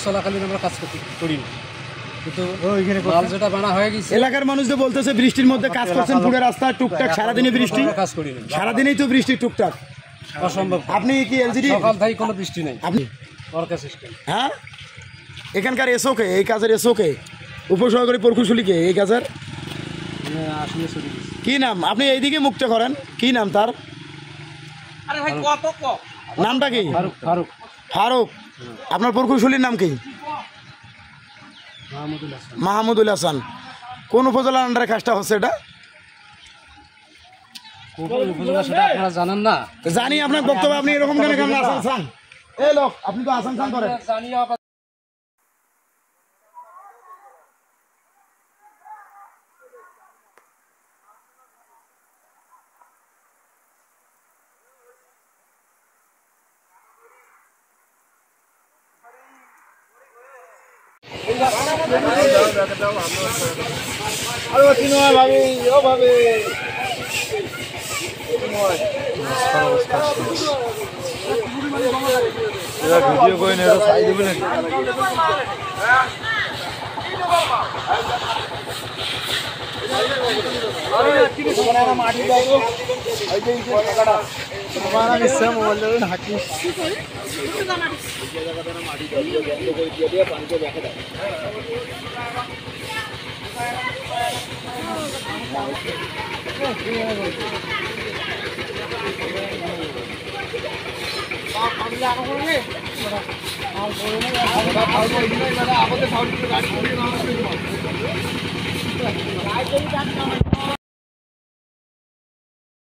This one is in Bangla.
চলাকালীন আমরা কাজ করি না, কিন্তু মাল যেটা বানা হয়ে গেছে। এলাকার মানুষ যে বলতেছে বৃষ্টির মধ্যে কাজ করছেন, পুরো রাস্তা টুকটাক, সারাদিনে বৃষ্টি, কাজ করি না, সারাদিনেই তো বৃষ্টি টুকটাক, অসম্ভব। আপনি কি এলজিডি? সকাল থেকে কোনো বৃষ্টি নেই। আপনি ওয়ার্কার সিস্টেম। হ্যাঁ, এখানকার এসওকে, এই কাজের এসওকে, উপসহকারী প্রকৌশলীকে এই কাজের আসলে কি নাম? আপনি এইদিকে মুক্ত করেন, কি নাম তার? নামটা কি? ফারুক। ফারুক। আপনার প্রকৌশলীর নাম কি? মাহমুদুল হাসান। কোন উপজেলার আন্ডারে কাজটা হচ্ছে এটা? আপনারা জানেন না? জানি, আপনার বক্তব্য। আপনি এরকম কেন কেমন আসান খান? এই লোক, আপনি তো আসান খান করেন। ভিডিও করে নেই, ছাই দেবে নাকি? আমাদের